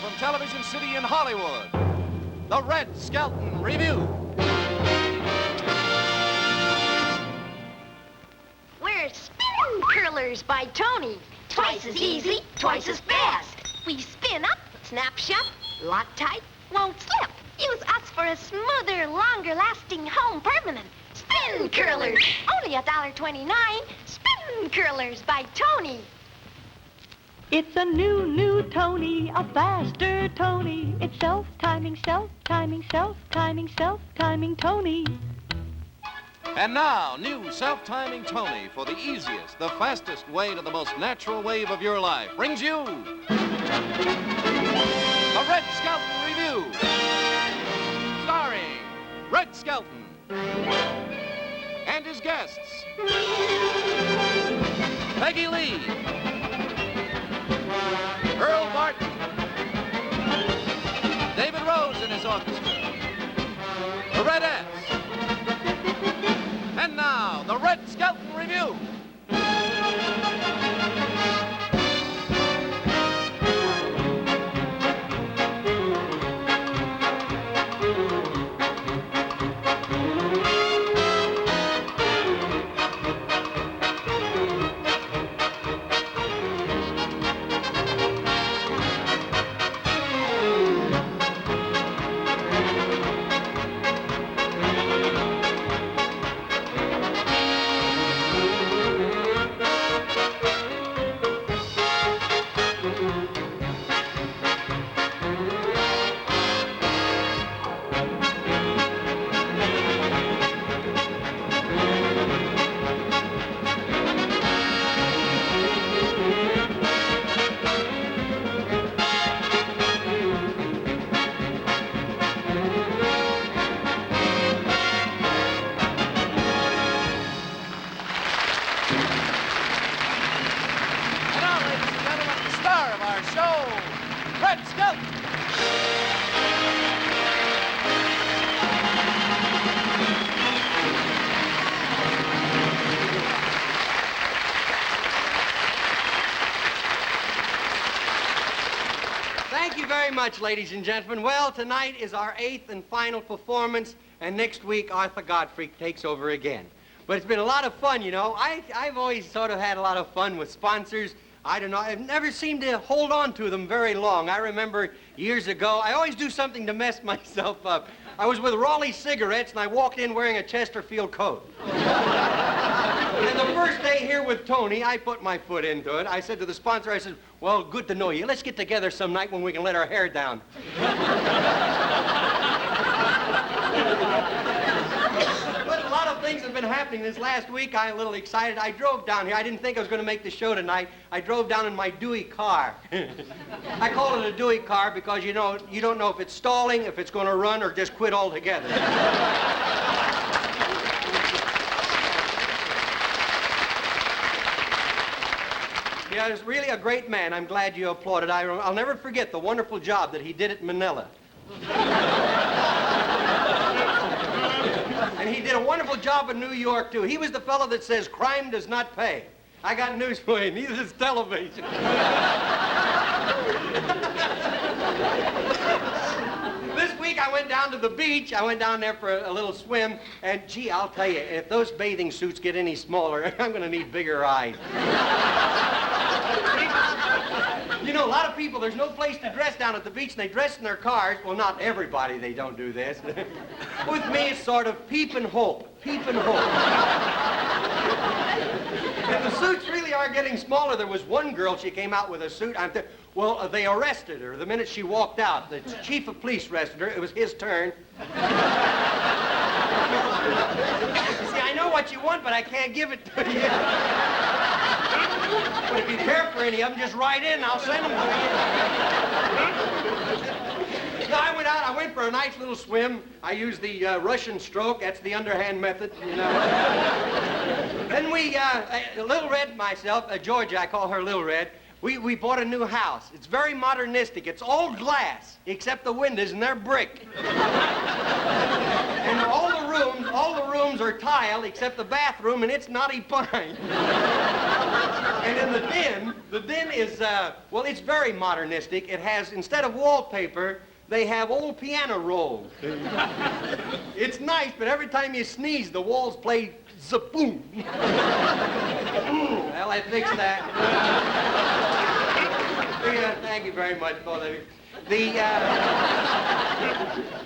from Television City in Hollywood, the Red Skelton Review. We're Spin Curlers by Tony. Twice as easy, twice as fast. We spin up, snap shut, lock tight, won't slip. Use us for a smoother, longer-lasting home permanent. Spin Curlers, only $1.29. Spin Curlers by Tony. It's a new Tony, a faster Tony. It's self-timing, self-timing, self-timing, self-timing Tony. And now, new self-timing Tony for the easiest, the fastest way to the most natural wave of your life brings you the Red Skelton Review, starring Red Skelton and his guests, Peggy Lee, Earl Barton, David Rose and his orchestra, the Redettes. And now, the Red Skelton Review. Red Skelton. Thank you very much, ladies and gentlemen. Well, tonight is our 8th and final performance, and next week Arthur Godfrey takes over again. But it's been a lot of fun, you know. I've always sort of had a lot of fun with sponsors. I don't know, I've never seemed to hold on to them very long. I remember years ago, I always do something to mess myself up. I was with Raleigh Cigarettes, and I walked in wearing a Chesterfield coat. And the first day here with Tony, I put my foot into it. I said to the sponsor, I said, well, good to know you. Let's get together some night when we can let our hair down. But a lot of things have been happening this last week. I'm a little excited. I drove down here. I didn't think I was going to make the show tonight. I drove down in my Dewey car. I call it a Dewey car because, you know, you don't know if it's stalling, if it's going to run, or just quit altogether. Yeah, he was really a great man. I'm glad you applauded. I'll never forget the wonderful job that he did at Manila. And he did a wonderful job in New York, too. He was the fellow that says crime does not pay. I got news for you. Neither does television. This week I went down to the beach. I went down there for a little swim. And, gee, I'll tell you, if those bathing suits get any smaller, I'm going to need bigger eyes. You know, a lot of people, there's no place to dress down at the beach, and they dress in their cars. Well, not everybody, they don't do this. With me, it's sort of peep and hope. Peep and hope. And the suits really are getting smaller. There was one girl, she came out with a suit. Well, they arrested her the minute she walked out. The chief of police arrested her. It was his turn. See, I know what you want, but I can't give it to you. But if you care for any of them, just write in and I'll send them to you. No, I went for a nice little swim. I used the Russian stroke. That's the underhand method, you know. Then Little Red and myself, Georgia, I call her Little Red, we bought a new house. It's very modernistic. It's all glass, except the windows, and they're brick. And all the rooms are tile, except the bathroom, and it's knotty pine. And in And the den is, well, it's very modernistic. It has, instead of wallpaper, they have old piano rolls. It's nice, but every time you sneeze, the walls play zaboom. Well, I fixed that. Yeah, thank you very much, both of you.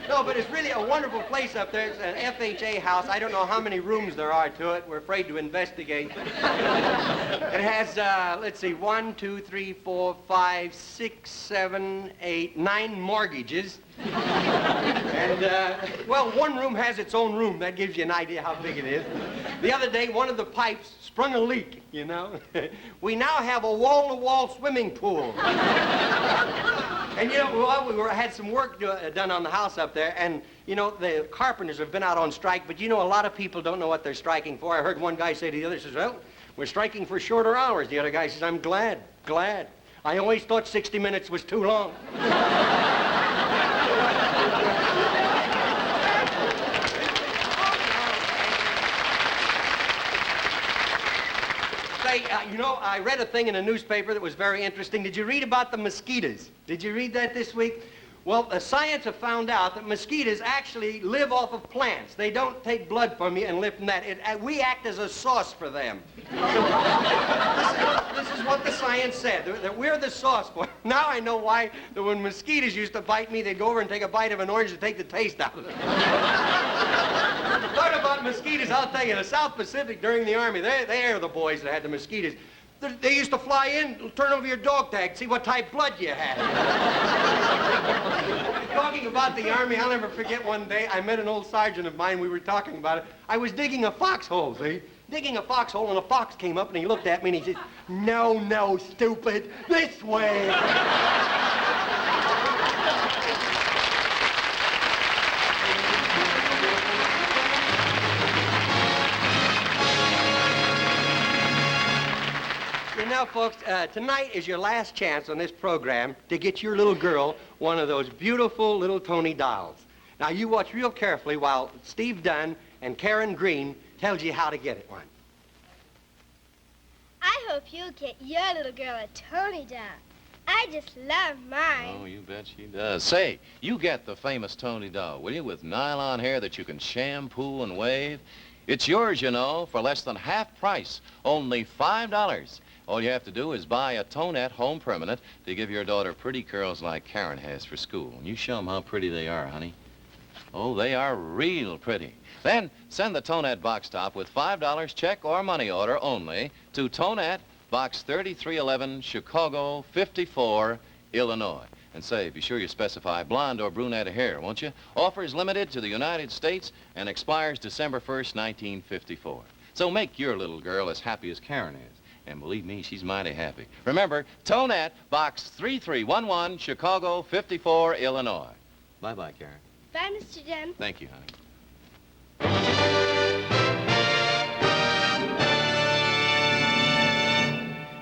No, but it's really a wonderful place up there. It's an FHA house. I don't know how many rooms there are to it. We're afraid to investigate. It has, let's see, 1, 2, 3, 4, 5, 6, 7, 8, 9 mortgages. And, well, one room has its own room. That gives you an idea how big it is. The other day, one of the pipes sprung a leak, you know. We now have a wall-to-wall swimming pool. And, you know, well, we had some work done on the house up there, and, you know, the carpenters have been out on strike, but, you know, a lot of people don't know what they're striking for. I heard one guy say to the other, says, well, we're striking for shorter hours. The other guy says, I'm glad. I always thought 60 minutes was too long. You know, I read a thing in a newspaper that was very interesting. Did you read about the mosquitoes? Did you read that this week? Well, science have found out that mosquitoes actually live off of plants. They don't take blood from you and live from that. We act as a sauce for them. This is what the science said, that we're the sauce for them. Now I know why that when mosquitoes used to bite me, they'd go over and take a bite of an orange to take the taste out of it. Talk about mosquitoes, I'll tell you, the South Pacific during the Army, they are the boys that had the mosquitoes. They used to fly in, turn over your dog tag, see what type blood you had. Talking about the Army, I'll never forget one day, I met an old sergeant of mine, we were talking about it. I was digging a foxhole, see? Digging a foxhole, and a fox came up, and he looked at me, and he said, no, stupid, this way. Now, folks, tonight is your last chance on this program to get your little girl one of those beautiful little Tony dolls. Now, you watch real carefully while Steve Dunn and Karen Green tells you how to get it one. I hope you'll get your little girl a Tony doll. I just love mine. Oh, you bet she does. Say, you get the famous Tony doll, will you, with nylon hair that you can shampoo and wave? It's yours, you know, for less than half price, only $5. All you have to do is buy a Tonette home permanent to give your daughter pretty curls like Karen has for school. And you show them how pretty they are, honey. Oh, they are real pretty. Then send the Tonette box top with $5 check or money order only to Tonette, Box 3311, Chicago 54, Illinois. And say, be sure you specify blonde or brunette hair, won't you? Offer is limited to the United States and expires December 1st, 1954. So make your little girl as happy as Karen is. And believe me, she's mighty happy. Remember, Tonette, Box 3311, Chicago 54, Illinois. Bye-bye, Karen. Bye, Mr. Dunn. Thank you, honey.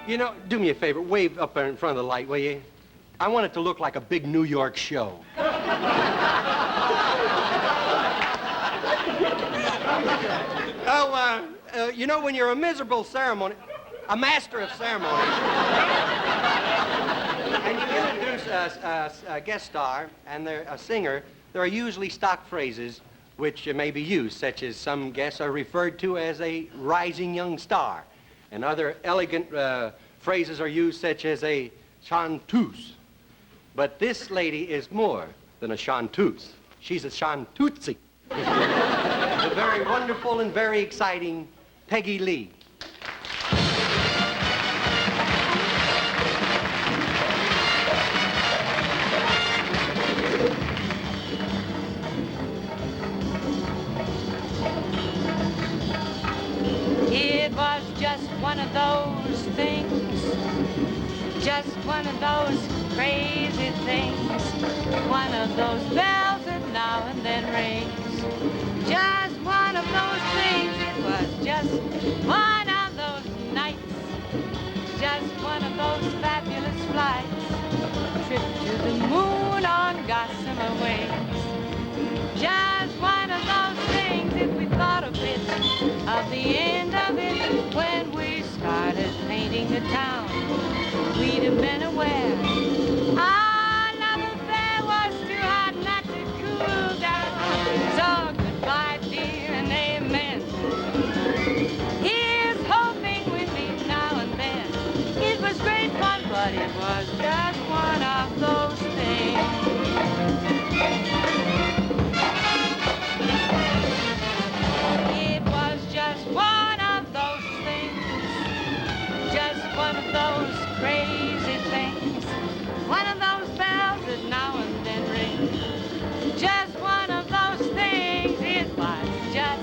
You know, do me a favor, wave up there in front of the light, will you? I want it to look like a big New York show. You know, when you're a miserable master of ceremonies, and you introduce a guest star and a singer, there are usually stock phrases which may be used, such as some guests are referred to as a rising young star, and other elegant phrases are used, such as a chanteuse. But this lady is more than a chanteuse. She's a chantootsie. The very wonderful and very exciting Peggy Lee. It was just one of those things, just one of those crazy things, one of those bells that now and then rings, just one of those things. It was just one of those nights, just one of those fabulous flights, trip to the moon on gossamer wings, just one of those things. If we thought a bit of the end of it when we started painting the town, we'd have been aware. Our love affair was too hot not to cool down. So goodbye, dear, and amen. Here's hoping we meet now and then. It was great fun, but it was just one of those things. It was just one of those things. Just one of those crazy things. One of those bells that now and then ring. Just one of those things. It was just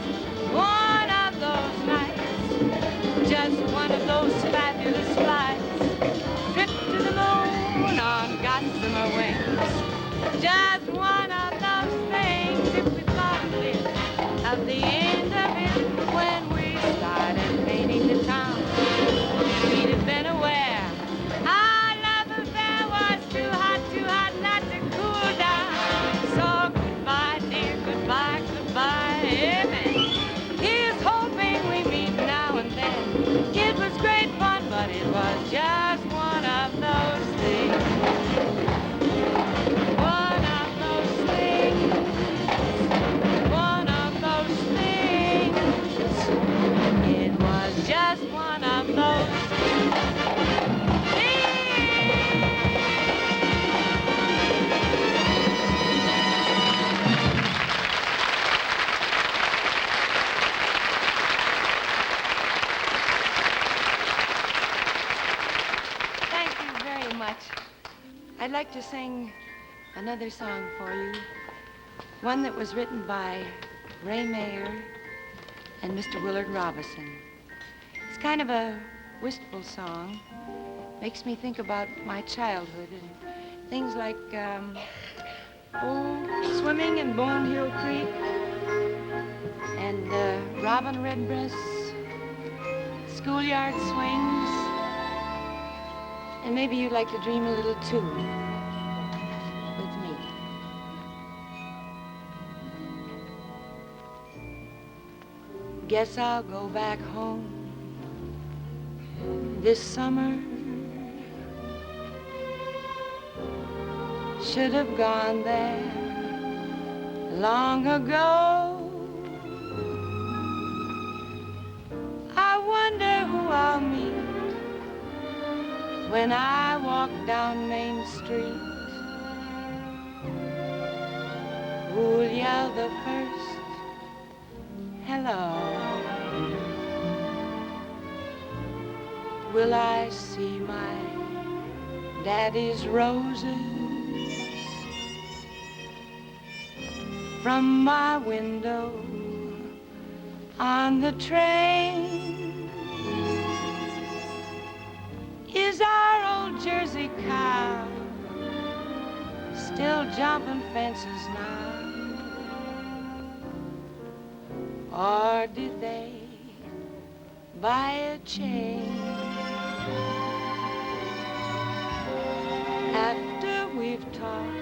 one of those nights. Just one of those fabulous flights. Trip to the moon on gossamer wings. Just one of those things. If we thought of it, of the end of it, when we started painting the town, we'd have been aware. Our love affair was too hot not to cool down. So goodbye, dear, goodbye, goodbye, amen. Here's hoping we meet now and then. It was great fun, but it was just one of those things. One of those things. One of those things. It was just one of those things. Thank you very much. I'd like to sing another song for you. One that was written by Ray Mayer and Mr. Willard Robison. It's kind of a wistful song. Makes me think about my childhood and things like swimming in Bone Hill Creek and Robin Redbreast's schoolyard swings. And maybe you'd like to dream a little too with me. Guess I'll go back home this summer. Should have gone there long ago. I wonder who I'll meet when I walk down Main Street. Who'll yell the first hello? Will I see my daddy's roses from my window on the train? Is our old Jersey cow still jumping fences now? Or did they buy a chain? After we've talked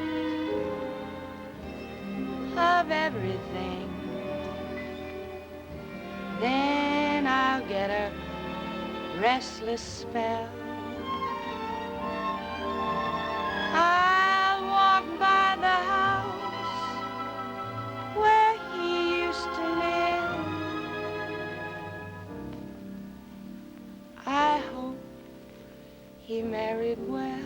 of everything, then I'll get a restless spell. I'll walk by the house where he used to live. I hope he married well.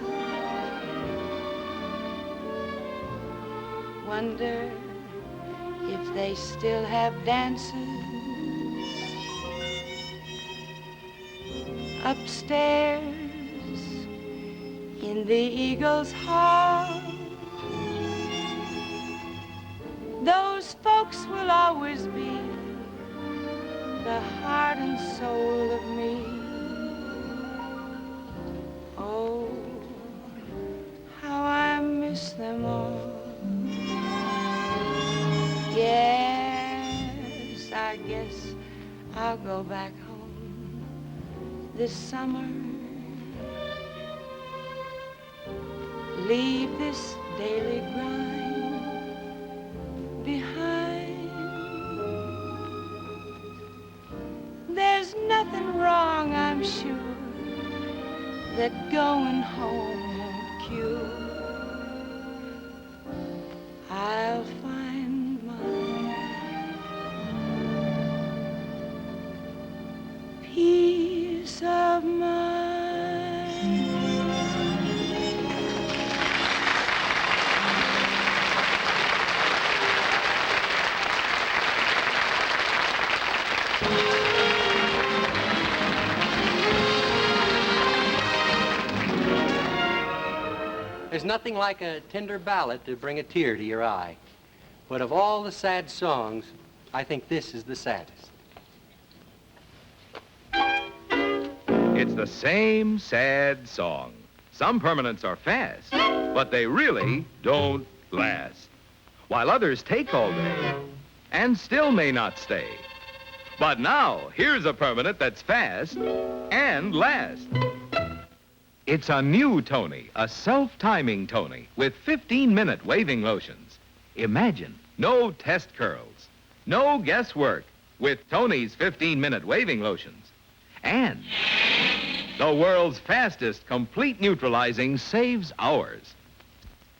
Wonder if they still have dances upstairs in the Eagle's Hall. Those folks will always be the heart and soul of me. Oh, how I miss them all. Yes, I guess I'll go back home this summer. Leave this daily grind behind. There's nothing wrong, I'm sure, that going home won't cure. I'll find my peace of mind. There's nothing like a tender ballad to bring a tear to your eye. But of all the sad songs, I think this is the saddest. It's the same sad song. Some permanents are fast, but they really don't last. While others take all day and still may not stay. But now, here's a permanent that's fast and lasts. It's a new Tony, a self-timing Tony with 15-minute waving lotions. Imagine, no test curls, no guesswork with Tony's 15-minute waving lotions. And the world's fastest complete neutralizing saves hours.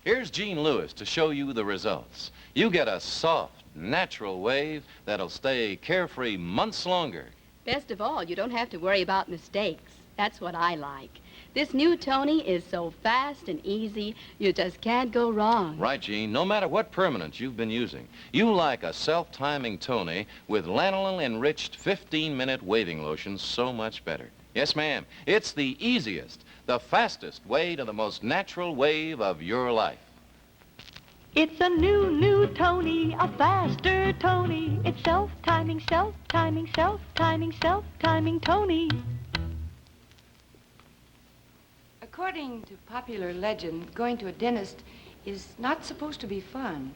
Here's Gene Lewis to show you the results. You get a soft, natural wave that'll stay carefree months longer. Best of all, you don't have to worry about mistakes. That's what I like. This new Tony is so fast and easy, you just can't go wrong. Right, Gene. No matter what permanent you've been using, you like a self-timing Tony with lanolin-enriched 15-minute waving lotion so much better. Yes, ma'am. It's the easiest, the fastest way to the most natural wave of your life. It's a new Tony, a faster Tony. It's self-timing, self-timing, self-timing, self-timing Tony. According to popular legend, going to a dentist is not supposed to be fun.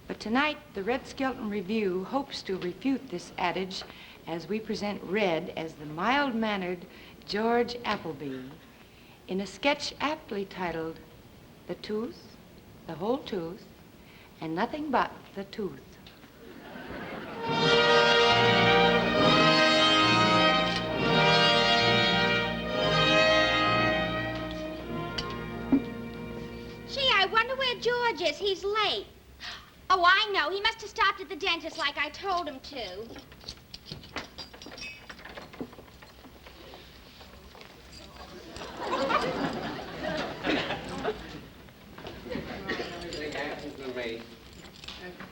But tonight, the Red Skelton Review hopes to refute this adage as we present Red as the mild-mannered George Appleby in a sketch aptly titled The Tooth, the Whole Tooth, and Nothing But the Tooth. I wonder where George is. He's late. Oh, I know. He must have stopped at the dentist like I told him to.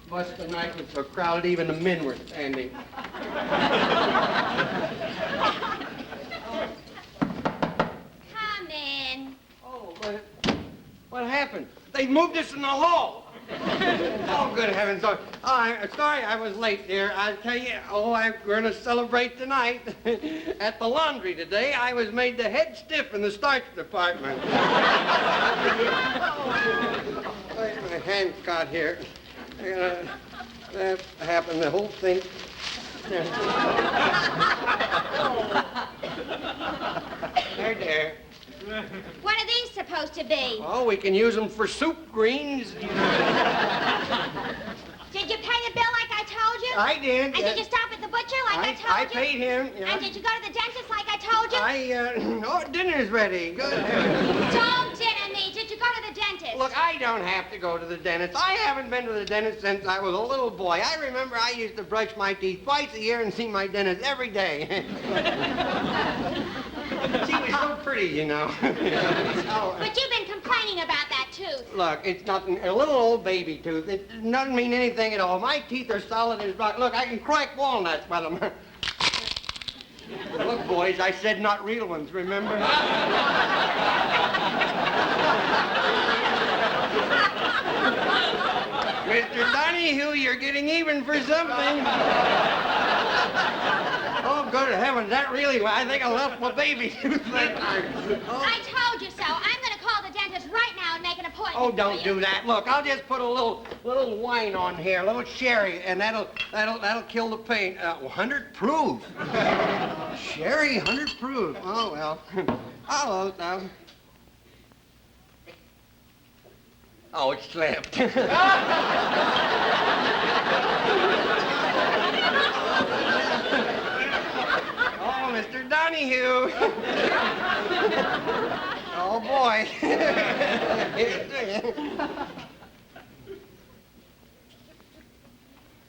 Bus tonight was so crowded even the men were standing. Come in. Oh, what happened? They moved us in the hall. Oh, good heavens. Oh, I'm sorry I was late, dear. I'll tell you, I'm going to celebrate tonight. At the laundry today, I was made the head stiff in the starch department. My hand caught here. That happened, the whole thing. There. What are these supposed to be? Oh, we can use them for soup greens. Did you pay the bill like I told you? I did. And did you stop at the butcher like I told you? I paid him. Yeah. And did you go to the dentist like I told you? Dinner's ready. Good. Don't dinner me. Did you go to the dentist? Look, I don't have to go to the dentist. I haven't been to the dentist since I was a little boy. I remember I used to brush my teeth twice a year and see my dentist every day. She was so pretty, you know. But you've been complaining about that tooth. Look, it's nothing. A little old baby tooth. It doesn't mean anything at all. My teeth are solid as rock. Look, I can crack walnuts by them. Look, boys, I said not real ones, remember? Mr. Donahue, you're getting even for something. Oh, good heavens, that really, I think I left my baby tooth that time. Oh. I told you so. I'm going to call the dentist right now and make an appointment. Oh, don't do that. Look, I'll just put a little wine on here, a little sherry, and that'll kill the pain. 100 proof. Sherry, 100 proof. Oh, well. Hello, Tom. Oh, it slipped. Oh, Mr. Donahue. Oh, boy.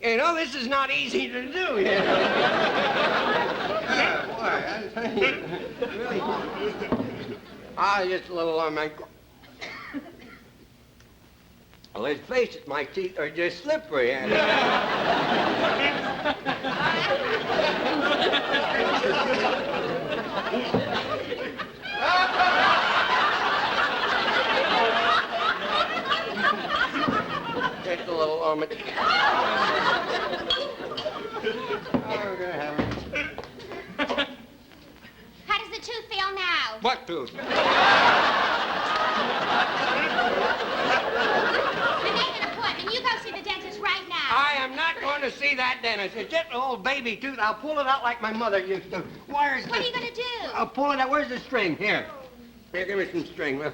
You know, this is not easy to do, you know. Boy, I tell you, really. Just a little on my... Well, let's face it, my teeth are just slippery. Just a little on my... Oh, we're gonna have it. How does the tooth feel now? What tooth? I made an appointment. You go see the dentist right now. I am not going to see that dentist. It's just an old baby tooth. I'll pull it out like my mother used to. Where's What are you going to do? I'll pull it out. Where's the string? Here. Here, give me some string. Well,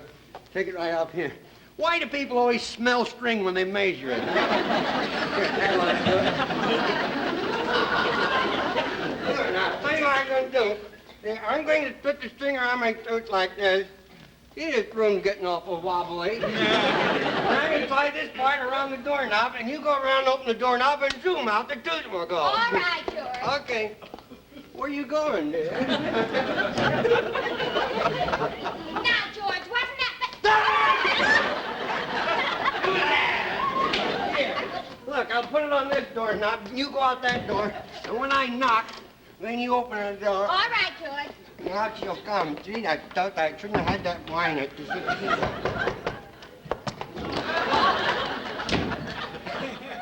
take it right out here. Why do people always smell string when they measure it? Here, that ought to do it. Here, now, thing I'm going to do, I'm going to put the string around my tooth like this. See, this room's getting awful wobbly. And I'm going to tie this part around the doorknob, and you go around and open the doorknob and zoom out, the tooth will go. All right, George. Okay. Where you going, dear? Now, George, wasn't that... Here. Look, I'll put it on this doorknob, and you go out that door, and when I knock, then you open the door. All right, George. Now she'll come. See, I thought I shouldn't have had that wine at the...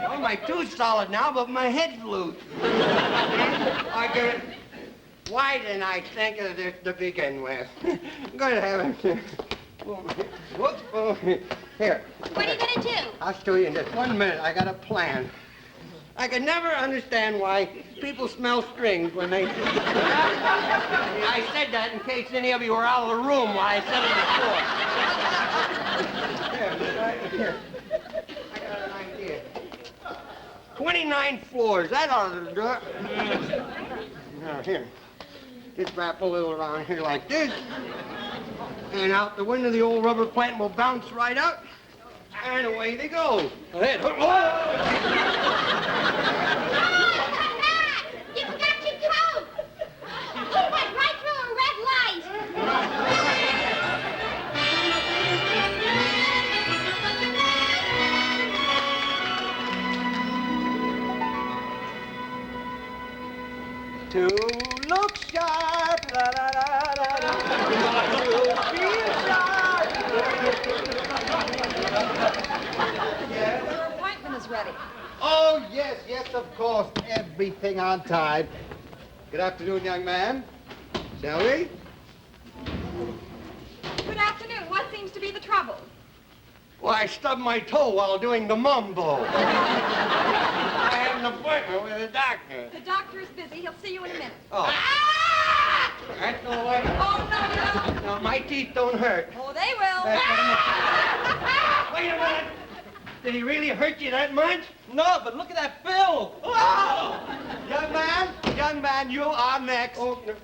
Well, my tooth's solid now, but my head's loose. I get it. Why didn't I think of this to begin with? Good heavens. Whoops. Oh, here. What are you going to do? I'll show you in just 1 minute. I got a plan. I could never understand why people smell strings when they... I said that in case any of you were out of the room while I said it before. Here, right here. I got an idea. 29 floors. That ought to do it. Now, here. Just wrap a little around here like this. And out the window, the old rubber plant will bounce right out. And away they go. Ahead. You forgot your coat. You went right through a red light. To look sharp, la la la la la. To feel sharp. Your appointment is ready. Oh, yes, of course. Everything on time. Good afternoon, young man. Shall we? Good afternoon. What seems to be the trouble? Well, I stubbed my toe while doing the mumbo. I have an appointment with a doctor. The doctor is busy. He'll see you in a minute. Oh. That's all right. Oh, no. No, my teeth don't hurt. Oh, they will. Wait a minute. Did he really hurt you that much? No, but look at that bill. Oh! Young man, you are next. Oh, no.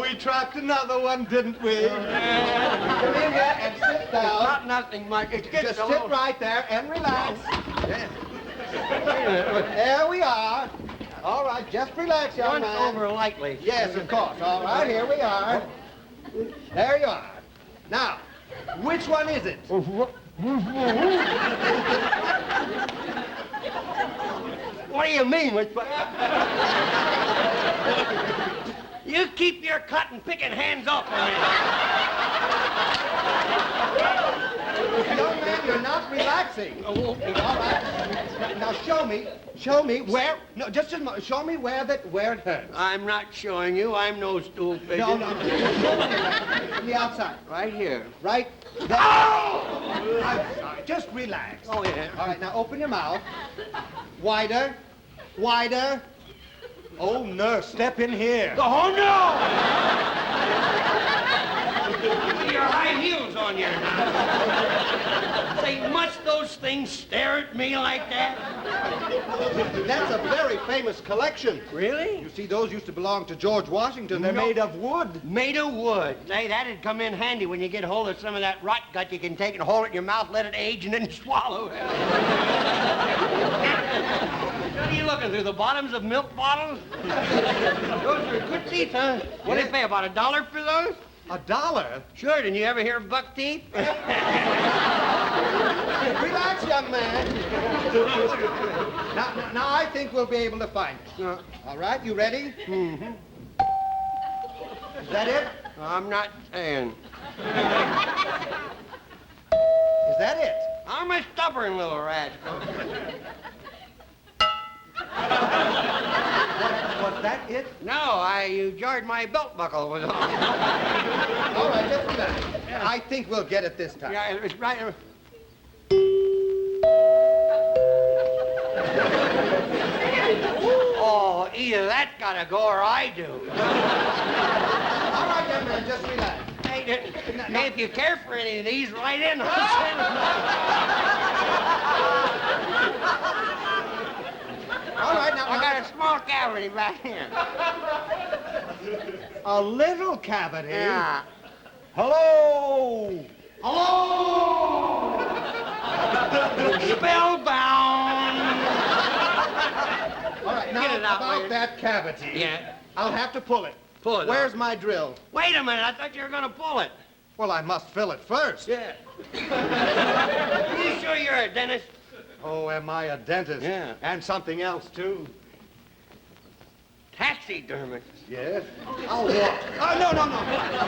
We trapped another one, didn't we? Come in here and sit down. Not nothing much. It's Just sit right there and relax. There we are. All right, just relax, young Once man. over lightly. Yes, of course. All right, here we are. There you are. Now, which one is it? What do you mean? You keep your cotton picking hands off of me. Young man, you're not relaxing. All right. Now show me where. No, just a moment. Show me where it hurts. I'm not showing you. I'm no stool pigeon. No. From the outside. Right here. Right there. Oh! I'm sorry. Just relax. Oh, yeah. All right, now open your mouth. Wider. Oh, nurse, step in here. Oh, no! Put your high heels on you. Say, must those things stare at me like that? That's a very famous collection. Really? You see, those used to belong to George Washington. They're made of wood. Made of wood. Say, that'd come in handy when you get hold of some of that rot gut. You can take it, hold it in your mouth, let it age, and then swallow it. What are you looking through, the bottoms of milk bottles? Those are good teeth, huh? What do they pay, about $1 for those? $1? Sure, didn't you ever hear of buck teeth? Relax, young man. Now, I think we'll be able to find it. All right, you ready? Mm-hmm. Is that it? I'm not saying. Is that it? I'm a stubborn little rascal. Was that it? No, you jarred my belt buckle was on. All right, just relax. I think we'll get it this time. Yeah, it's right. Oh, either that gotta go or I do. All right, young man, just relax. Hey, if you care for any of these, write in. All right, now. I got a small cavity back here. A little cavity? Yeah. Hello? Hello? Spellbound. All right, now Get it out, about will you? that cavity. Yeah. I'll have to pull it. Pull it Where's out. my drill? Wait a minute, I thought you were gonna pull it. Well, I must fill it first. Yeah. You sure you're a dentist? Oh, am I a dentist? Yeah. And something else, too. Taxidermist. Yes? I'll walk. Oh, no.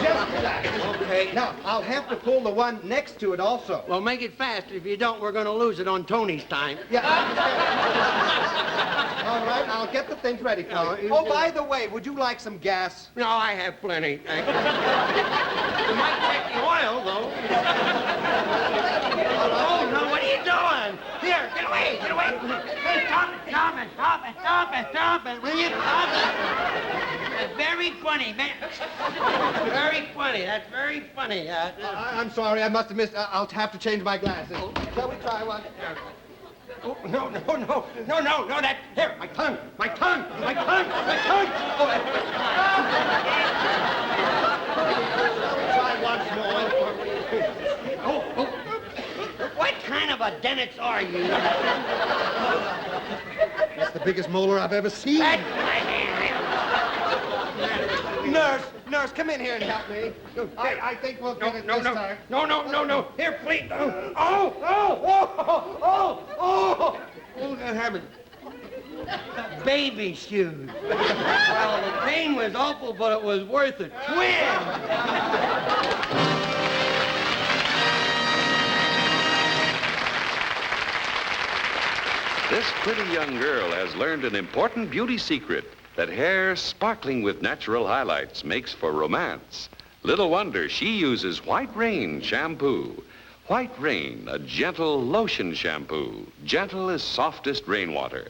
Just relax. Okay. Now, I'll have to pull the one next to it also. Well, make it fast. If you don't, we're gonna lose it on Tony's time. Yeah, I understand. All right, I'll get the things ready for No, you. you Oh, do- by the way, would you like some gas? No, I have plenty. Thank you. You might take the oil, though. Oh, no, what are you doing? Here, get away, get away. Hey, stop it. Will you stop it? That's very funny, man. Very funny, that's very funny. I'm sorry, I must have missed. I'll have to change my glasses. Shall we try one? Oh, no, that, here, my tongue. Oh, Try once more. what kind of a dentist are you? That's the biggest molar I've ever seen. That's Nurse, come in here and help me. I think we'll get it this time. No. Here, please. Oh, what happened? Baby shoes. Well, the pain was awful, but it was worth it. Twin! This pretty young girl has learned an important beauty secret, that hair sparkling with natural highlights makes for romance. Little wonder she uses White Rain shampoo. White Rain, a gentle lotion shampoo, gentle as softest rainwater.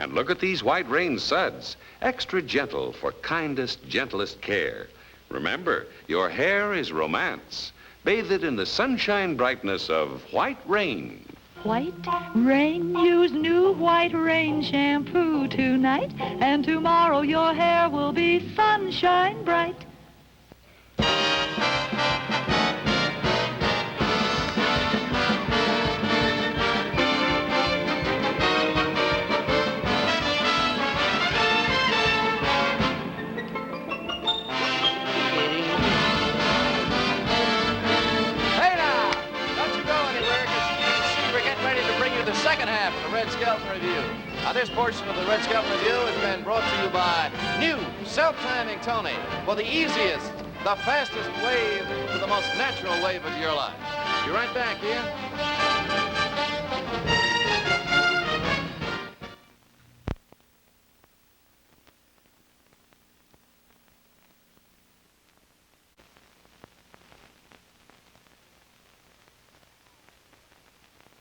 And look at these White Rain suds, extra gentle for kindest, gentlest care. Remember, your hair is romance. Bathe it in the sunshine brightness of White Rain. White Rain, use new White Rain shampoo tonight, and tomorrow your hair will be sunshine bright. Hey now! Don't you go anywhere, because you can see we're getting ready to bring you the second half of the Red Skelton Review. Now, this portion of the Red Skelton Review has been brought to you by new self-timing Tony for the easiest, the fastest wave to the most natural wave of your life. Be right back here.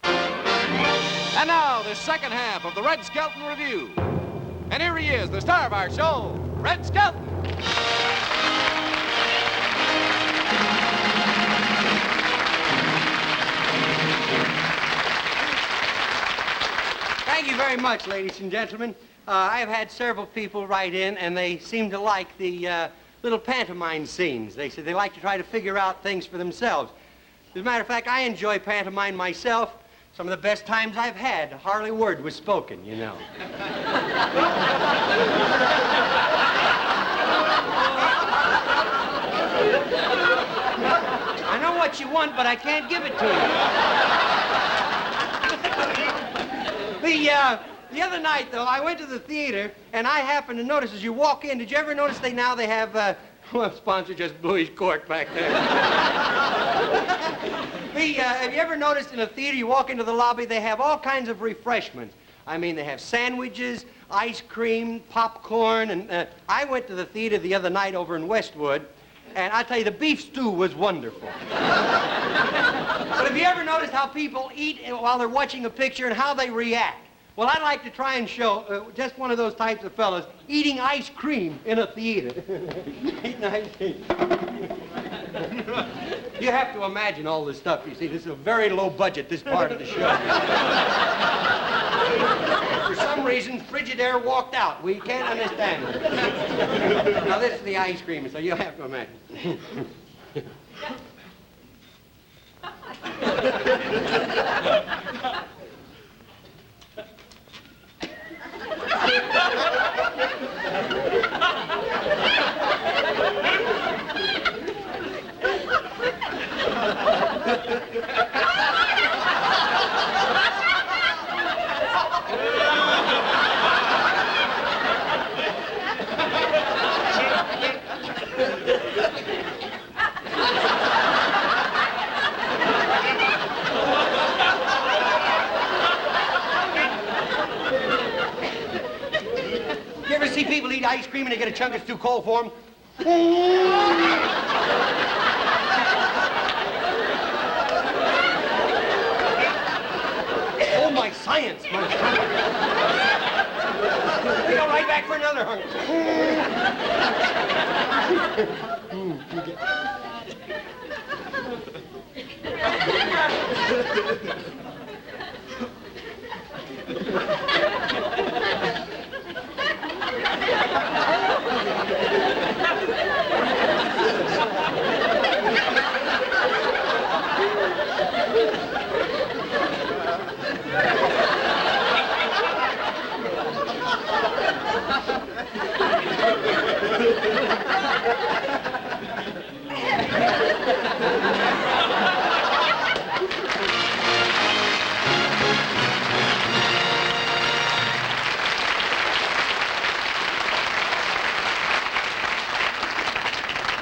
And now, the second half of the Red Skelton Review. And here he is, the star of our show, Red Skelton. very much, ladies and gentlemen. I've had several people write in, and they seem to like the little pantomime scenes. They said they like to try to figure out things for themselves. As a matter of fact, I enjoy pantomime myself. Some of the best times I've had, hardly a word was spoken, you know. I know what you want, but I can't give it to you. The other night, though, I went to the theater, and I happened to notice as you walk in, did you ever notice they have, well, sponsor just blew his cork back there. Have you ever noticed in a theater, you walk into the lobby, they have all kinds of refreshments. I mean, they have sandwiches, ice cream, popcorn, and I went to the theater the other night over in Westwood, and I tell you, the beef stew was wonderful. But have you ever noticed how people eat while they're watching a picture and how they react? Well, I'd like to try and show just one of those types of fellas eating ice cream in a theater. Eating ice cream. You have to imagine all this stuff. You see, this is a very low budget, this part of the show. For some reason, Frigidaire walked out. We can't understand it. Now, this is the ice cream, so you'll have to imagine. You ever see people eat ice cream and they get a chunk that's too cold for them? Oh, my science, my We go right back for another hunk.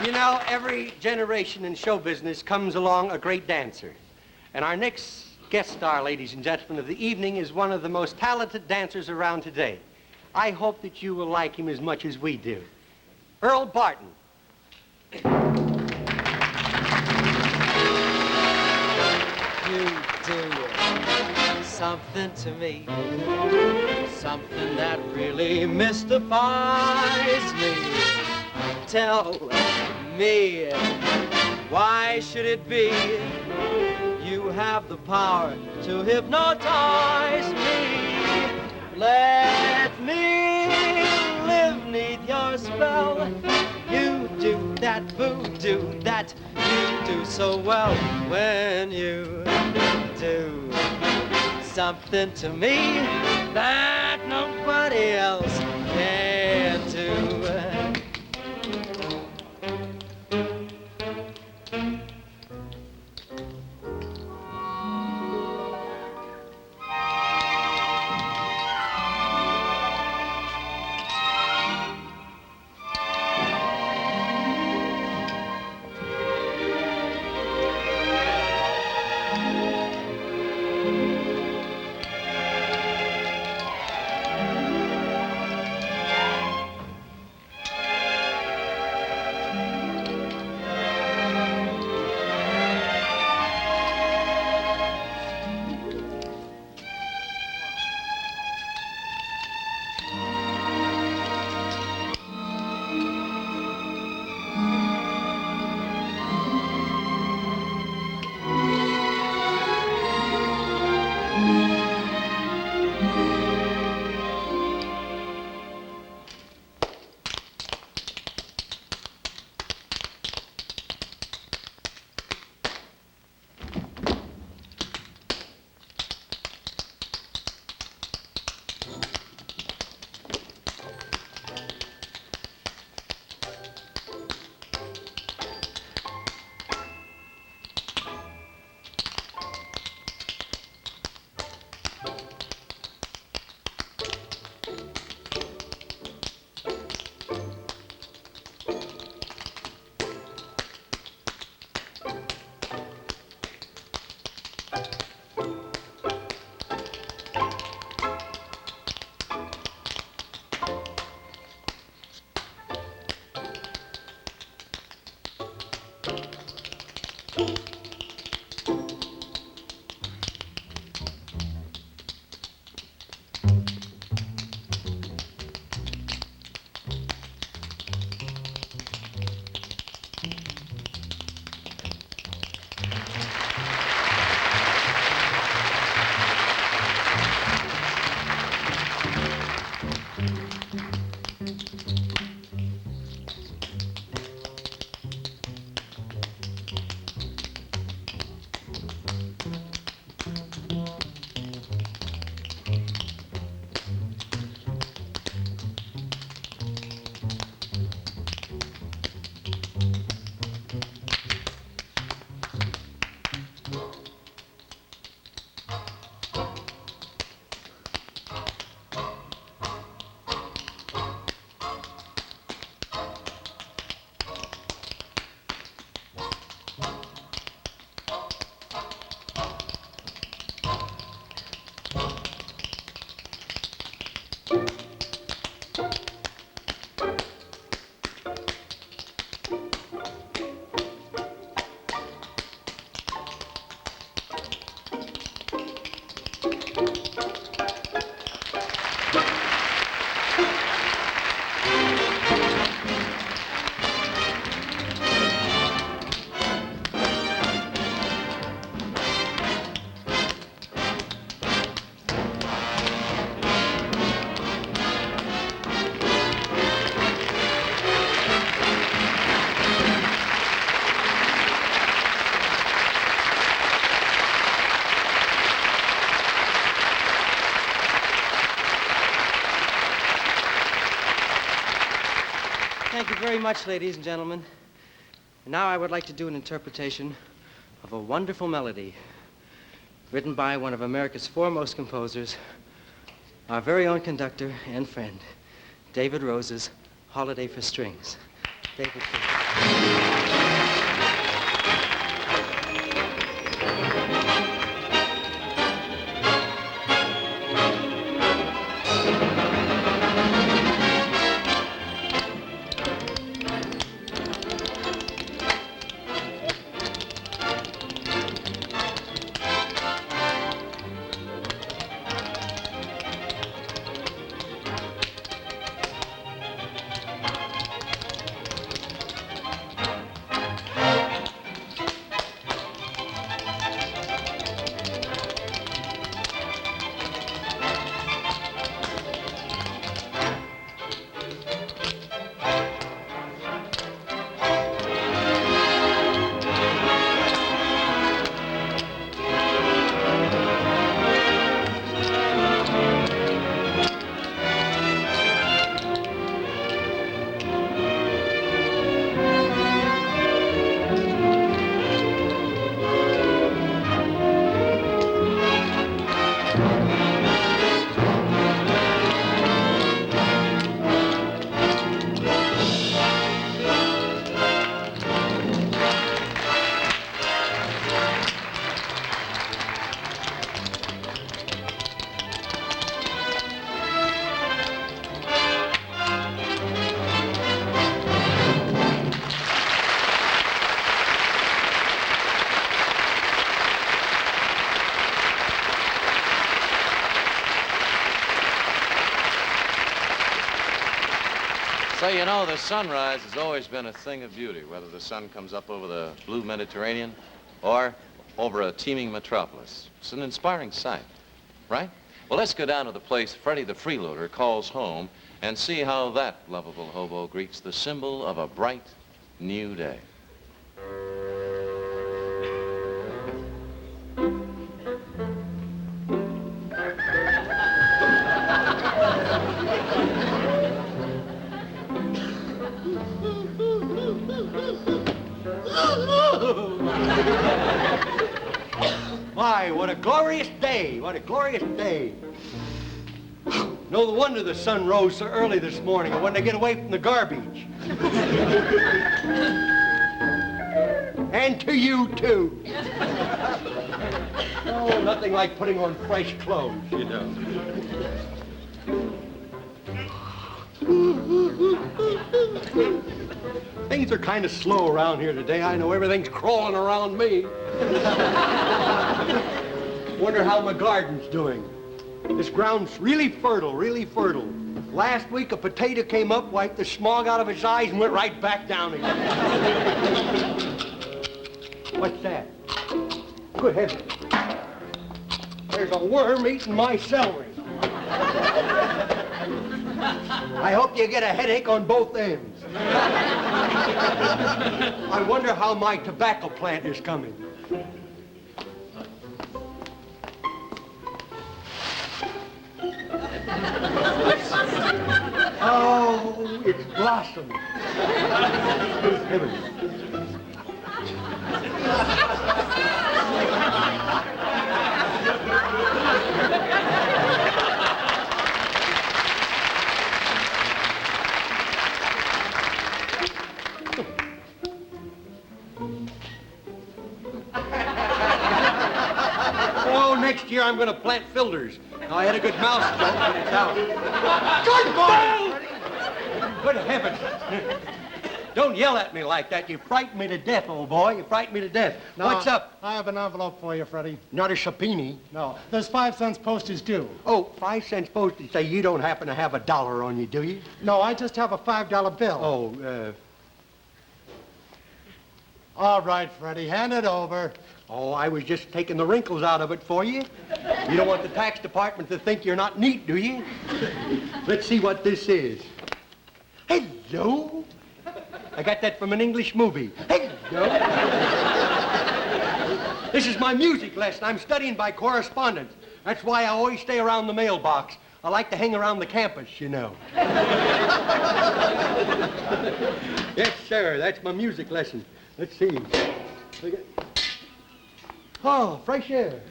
You know, every generation in show business comes along a great dancer. And our next guest star, ladies and gentlemen, of the evening is one of the most talented dancers around today. I hope that you will like him as much as we do. Earl Barton. You do something to me, something that really mystifies me. Tell me, why should it be you have the power to hypnotize me? Let me live neath your spell. You do that voodoo that you do so well. When you do something to me that nobody else can do. Thank you very much, ladies and gentlemen. And now I would like to do an interpretation of a wonderful melody written by one of America's foremost composers, our very own conductor and friend, David Rose's Holiday for Strings. David, please. Say, you know, the sunrise has always been a thing of beauty, whether the sun comes up over the blue Mediterranean or over a teeming metropolis. It's an inspiring sight, right? Well, let's go down to the place Freddie the Freeloader calls home and see how that lovable hobo greets the symbol of a bright new day. My, what a glorious day. What a glorious day. No wonder the sun rose so early this morning. I wanted to get away from the garbage. And to you, too. Oh, nothing like putting on fresh clothes, you know. Things are kind of slow around here today. I know everything's crawling around me. Wonder how my garden's doing. This ground's really fertile, really fertile. Last week, a potato came up, wiped the smog out of its eyes, and went right back down again. What's that? Good heavens. There's a worm eating my celery. I hope you get a headache on both ends. I wonder how my tobacco plant is coming. Oh, it's blossomed. Good heavens. Oh, next year I'm going to plant filters. Now, I had a good mouse joke, but it's out. Good heavens. Don't yell at me like that. You frighten me to death, old boy. You frighten me to death. No, What's up? I have an envelope for you, Freddie. Not a shapini. No, there's 5 cents postage due. Oh, 5 cents postage. Say, you don't happen to have $1 on you, do you? No, I just have a $5 bill. Oh, All right, Freddie, hand it over. Oh, I was just taking the wrinkles out of it for you. You don't want the tax department to think you're not neat, do you? Let's see what this is. Hello? I got that from an English movie. Hello? This is my music lesson. I'm studying by correspondence. That's why I always stay around the mailbox. I like to hang around the campus, you know. Yes, sir. That's my music lesson. Let's see. Oh, fresh air.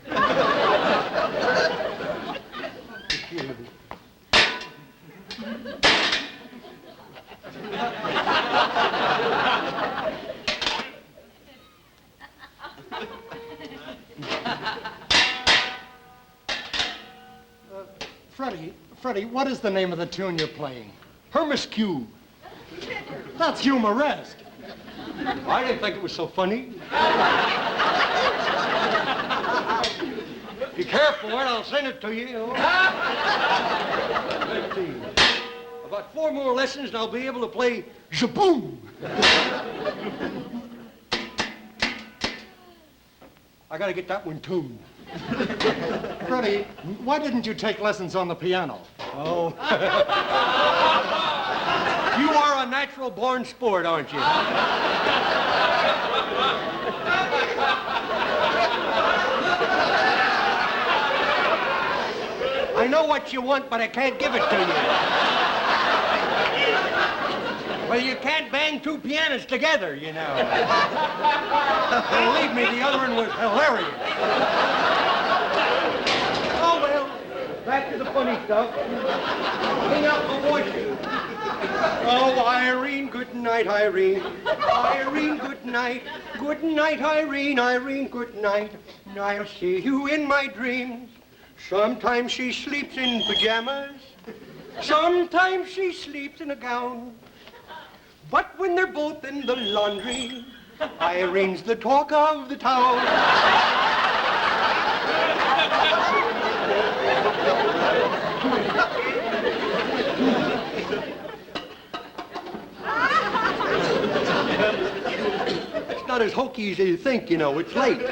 Freddie, what is the name of the tune you're playing? Hermiscue. That's humoresque. I didn't think it was so funny. If you care for it, I'll send it to you. Let's see. About 4 more lessons and I'll be able to play Jaboom. I gotta get that one tuned. Freddie, why didn't you take lessons on the piano? Oh. You are a natural-born sport, aren't you? I know what you want, but I can't give it to you. Well, you can't bang 2 pianos together, you know. Believe me, the other one was hilarious. Oh, well, back to the funny stuff. Hang out my voices. Oh, Irene, good night, Irene. Irene, good night. Good night, Irene. Irene, good night. I'll see you in my dreams. Sometimes she sleeps in pajamas. Sometimes she sleeps in a gown. But when they're both in the laundry, Irene's the talk of the town. It's not as hokey as you think, you know. It's late.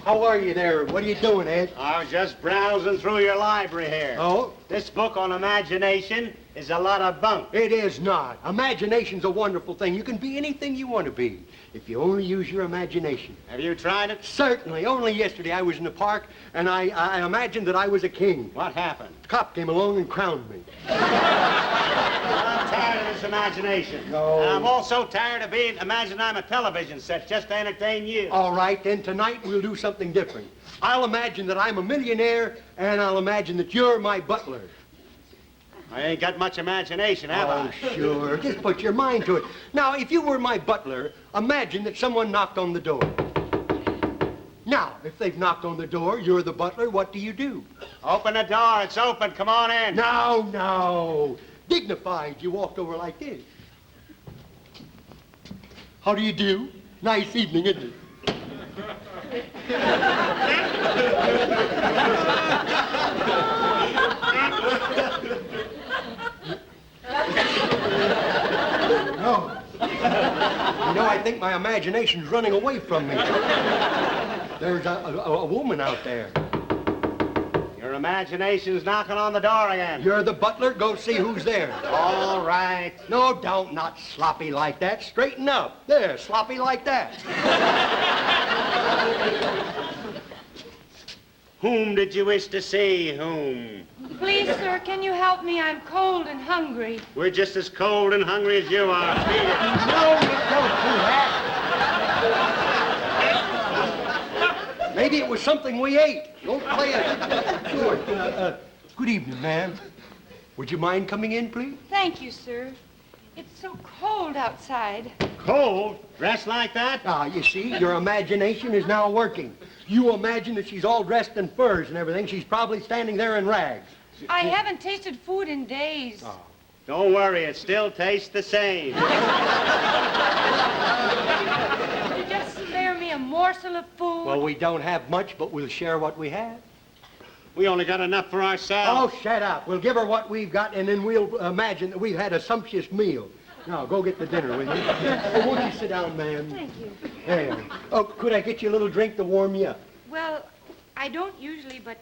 How are you there? What are you doing, Ed? I'm just browsing through your library here. Oh? This book on imagination is a lot of bunk. It is not. Imagination's a wonderful thing. You can be anything you want to be if you only use your imagination. Have you tried it? Certainly. Only yesterday I was in the park and I imagined that I was a king. What happened? The cop came along and crowned me. I'm tired of this imagination. No. And I'm also tired of being imagining I'm a television set just to entertain you. All right, then tonight we'll do something different. I'll imagine that I'm a millionaire and I'll imagine that you're my butler. I ain't got much imagination, have I? Oh, sure. Just put your mind to it. Now, if you were my butler, imagine that someone knocked on the door. Now, if they've knocked on the door, you're the butler, what do you do? Open the door. It's open. Come on in. No. Dignified, you walked over like this. How do you do? Nice evening, isn't it? No. You know, I think my imagination's running away from me. There's a woman out there. Your imagination's knocking on the door again. You're the butler. Go see who's there. All right. No, don't. Not sloppy like that. Straighten up. There, sloppy like that. Whom did you wish to see? Whom? Please, sir, can you help me? I'm cold and hungry. We're just as cold and hungry as you are. Feed it. No, you don't do that. Maybe it was something we ate. Don't play it. Sure. Good evening, ma'am. Would you mind coming in, please? Thank you, sir. It's so cold outside. Cold? Dressed like that? Ah, you see, your imagination is now working. You imagine that she's all dressed in furs and everything. She's probably standing there in rags. I haven't tasted food in days. Oh. Don't worry, it still tastes the same. Could you just spare me a morsel of food? Well, we don't have much, but we'll share what we have. We only got enough for ourselves. Oh, shut up. We'll give her what we've got, and then we'll imagine that we've had a sumptuous meal. Now, go get the dinner, will you? Oh, won't you sit down, ma'am? Thank you. There. Oh, could I get you a little drink to warm you up? Well, I don't usually, but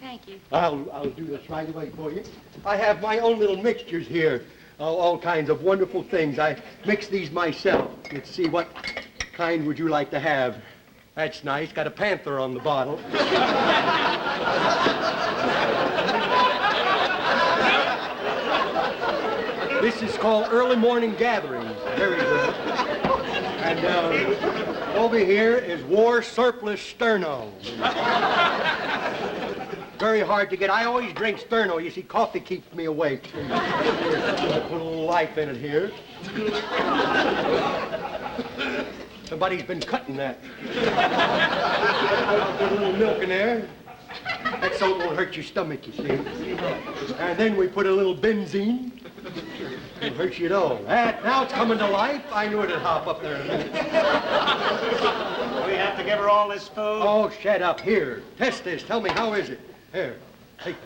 thank you. I'll do this right away for you. I have my own little mixtures here. All kinds of wonderful things. I mix these myself. Let's see, what kind would you like to have? That's nice. Got a panther on the bottle. This is called Early Morning Gatherings. Very good. And over here is War Surplus Sterno. Very hard to get. I always drink Sterno. You see, coffee keeps me awake. I'll put a little life in it here. Somebody's been cutting that. I'll put a little milk in there. That so it won't hurt your stomach, you see. And then we put a little benzene. It hurts you at all. Now it's coming to life. I knew it'd hop up there in a minute. We have to give her all this food? Oh, shut up. Here, test this. Tell me, how is it? Here, take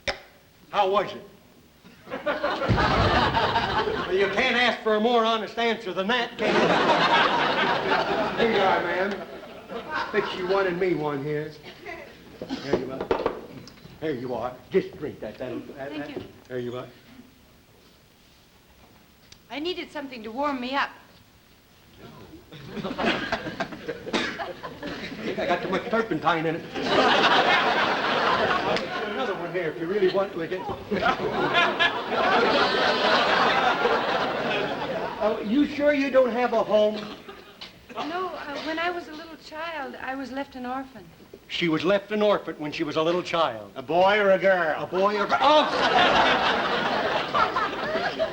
that. How was it? Well, you can't ask for a more honest answer than that, can you? Here you are, ma'am. Fix you one and me one here. There you are. There you are. Just drink that. Thank you. There you are. I needed something to warm me up. I think I got too much turpentine in it. Another one here if you really want to. You sure you don't have a home? No, when I was a little child, I was left an orphan. She was left an orphan when she was a little child. A boy or a girl? A boy or a girl. Oh!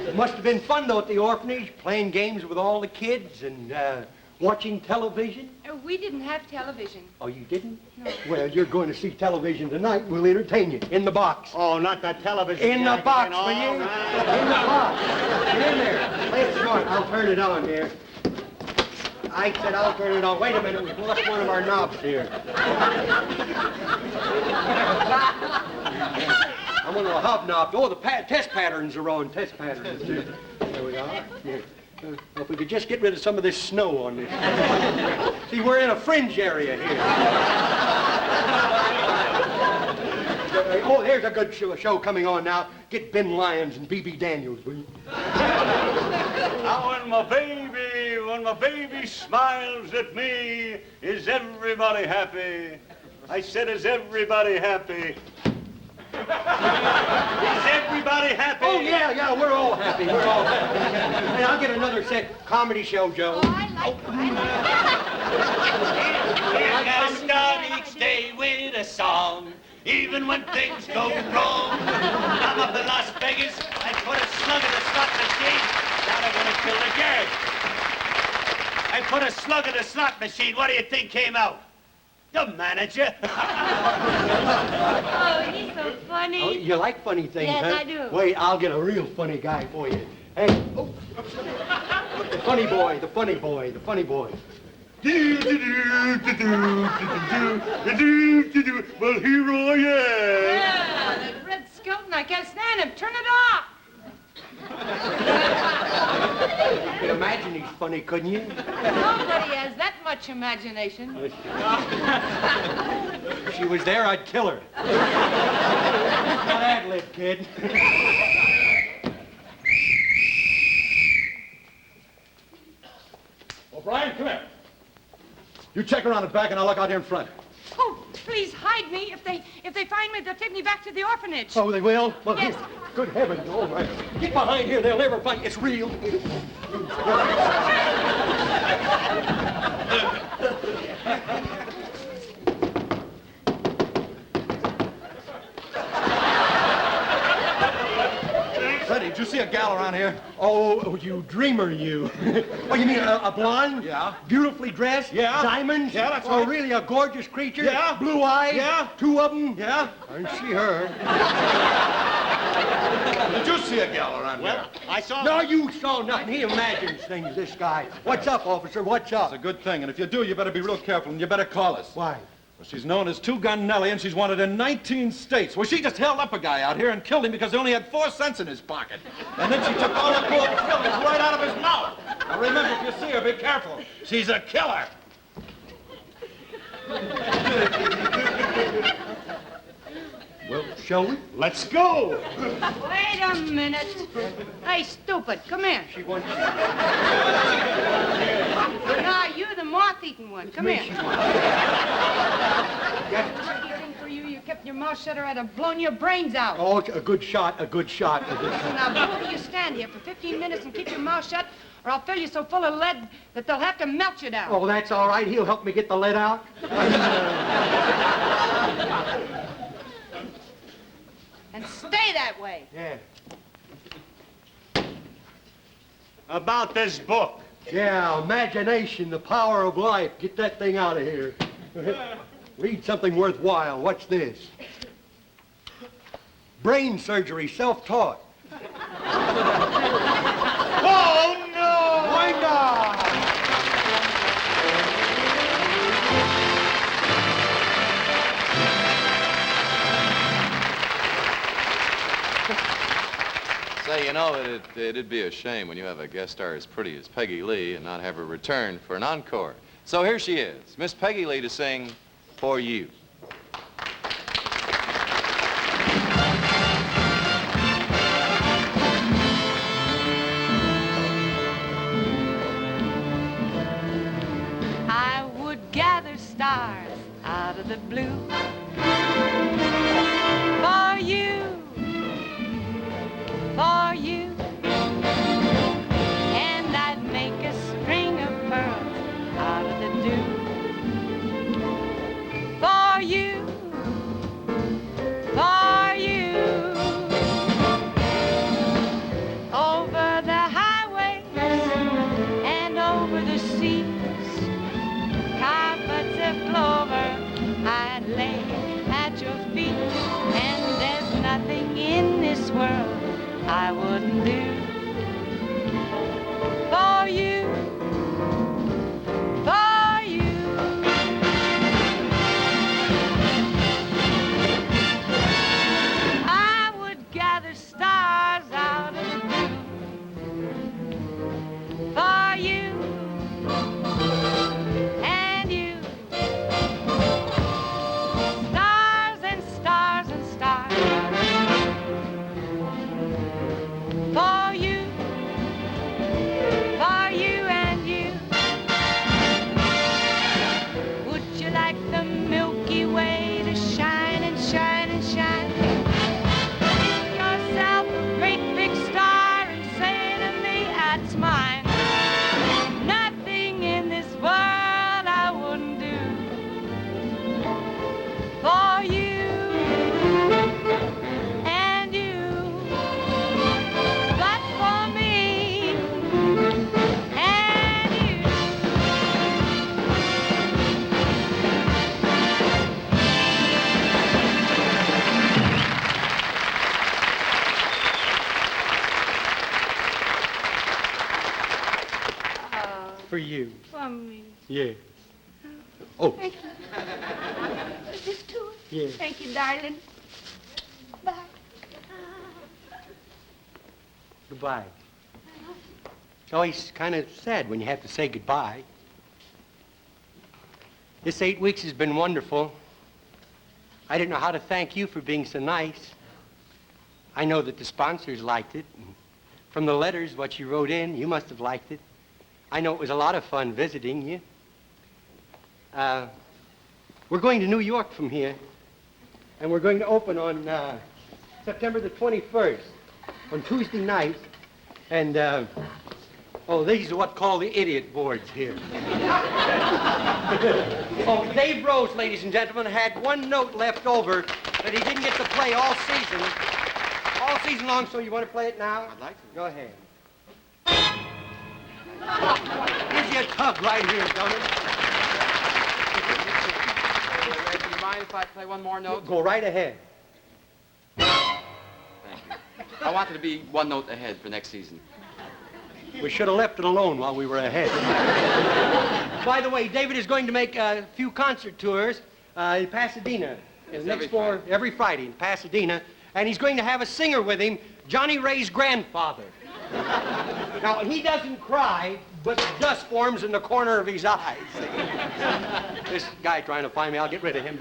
It must have been fun, though, at the orphanage, playing games with all the kids and watching television. We didn't have television. Oh, you didn't? No. Well, you're going to see television tonight. We'll entertain you. In the box. Oh, not that television. In the box, will you? Right. In the box. Get in there. Play it smart. I'll turn it on here. I said I'll turn it on. Wait a minute. We lost one of our knobs here. I'm on a hobnob. Oh, the test patterns are on. Test patterns. There we are. Here. If we could just get rid of some of this snow on this. See, we're in a fringe area here. Oh, there's a good show coming on now. Get Ben Lyons and B.B. Daniels, will you? Now when my baby smiles at me, is everybody happy? I said, is everybody happy? Is everybody happy? Oh, yeah, we're all happy. We're all happy. Hey, I'll get another set comedy show, Joe. Oh, I like You gotta start each day with a song, even when things go wrong. I'm up in Las Vegas, I put a slug in the Scotland gate, now they're gonna kill the gag. I put a slug in the slot machine, what do you think came out? The manager. Oh, he's so funny. Oh, you like funny things, Yes, huh? I do. Wait, I'll get a real funny guy for you. Hey, oh. The funny boy, the funny boy, the funny boy. Well, here I am. Yeah, that red Skelton, I can't stand him. Turn it off. You can imagine he's funny, couldn't you? Nobody has that much imagination. If she was there, I'd kill her. Not ad-lib, kid. O'Brien, come here. You check around the back and I'll look out here in front. Oh, please hide me. If they find me, they'll take me back to the orphanage. Oh, they will? Well, Yes. here. Good heavens, all right. Get behind here, they'll never find it's real. Freddie, did you see a gal around here? Oh, you dreamer, you. Oh, you mean a blonde? Yeah. Beautifully dressed? Yeah. Diamonds? Yeah, that's Oh, right. really a gorgeous creature? Yeah. Blue eyes? Yeah. Two of them? Yeah. Aren't she her? Did you see a gal around here? I saw... No, you saw nothing. He imagines things, this guy. What's up, officer? What's up? It's a good thing, and if you do, you better be real careful, and you better call us. Why? Well, she's known as Two-Gun Nellie, and she's wanted in 19 states. Well, she just held up a guy out here and killed him because he only had 4 cents in his pocket. And then she took all the gold fillings right out of his mouth. Now, remember, if you see her, be careful. She's a killer. Well, shall we? Let's go. Wait a minute. Hey, stupid, come here. She wants... No, you're the moth-eaten one. Come here. Lucky thing for you, you kept your mouth shut or I'd have blown your brains out. Oh, a good shot, a good shot. A good shot. Now, both of you stand here for 15 minutes and keep your mouth shut, or I'll fill you so full of lead that they'll have to melt you down. Oh, that's all right. He'll help me get the lead out. And stay that way. Yeah. About this book. Yeah, imagination, the power of life. Get that thing out of here. Read something worthwhile. What's this? Brain surgery, self-taught. Oh, no! Why not? Say, you know, it'd be a shame when you have a guest star as pretty as Peggy Lee and not have her return for an encore. So here she is, Miss Peggy Lee to sing For You. I would gather stars out of the blue for you, for you. And I'd make a string of pearls out of the dew for you, for you. Over the highways and over the seas, carpets of clover I'd lay at your feet, and there's nothing in this world I wouldn't do for you, for you. I would gather stars out of the blue for you and you. Stars and stars and stars for you and you. Would you like the Milky Way to shine and shine and shine? Yourself for you. For me. Yeah. Oh, Thank you. Is this too? yeah. Thank you, darling. Bye. Goodbye. It's always kind of sad when you have to say goodbye. This 8 weeks has been wonderful. I didn't know how to thank you for being so nice. I know that the sponsors liked it. From the letters, what you wrote in, you must have liked it. I know it was a lot of fun visiting you. We're going to New York from here, and we're going to open on September the 21st, on Tuesday night. And, oh, these are what's called the idiot boards here. Oh, Dave Rose, ladies and gentlemen, had one note left over that he didn't get to play all season long, so you want to play it now? I'd like to. Go ahead. Gives you a tug right here, don't it? Do you mind if I play one more note? Go right ahead. Thank you. I wanted to be one note ahead for next season. We should have left it alone while we were ahead. By the way, David is going to make a few concert tours in Pasadena. Yes, every Friday in Pasadena. And he's going to have a singer with him, Johnny Ray's grandfather. Now, he doesn't cry, but dust forms in the corner of his eyes. This guy trying to find me, I'll get rid of him.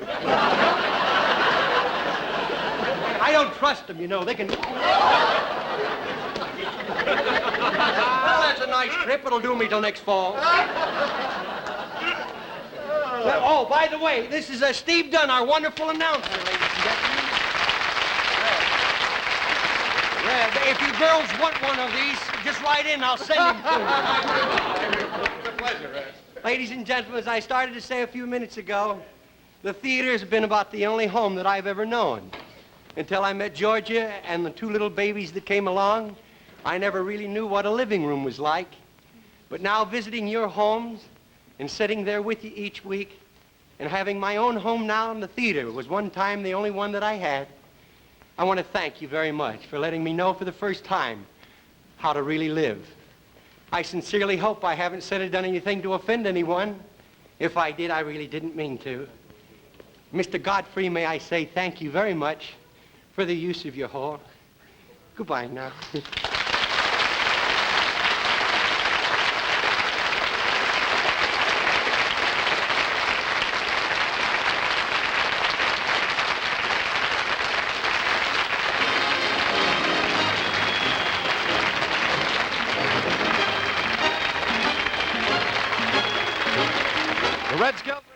I don't trust them, you know. They can... Well, that's a nice trip. It'll do me till next fall. Oh, by the way, this is Steve Dunn, our wonderful announcer, ladies and gentlemen. Yeah, if you girls want one of these, just write in. I'll send them to you. It's a pleasure, Ed. Ladies and gentlemen, as I started to say a few minutes ago, the theater has been about the only home that I've ever known. Until I met Georgia and the two little babies that came along, I never really knew what a living room was like. But now visiting your homes and sitting there with you each week and having my own home now in the theater was one time the only one that I had. I want to thank you very much for letting me know for the first time how to really live. I sincerely hope I haven't said or done anything to offend anyone. If I did, I really didn't mean to. Mr. Godfrey, may I say thank you very much for the use of your hall. Goodbye now. The Red Skelton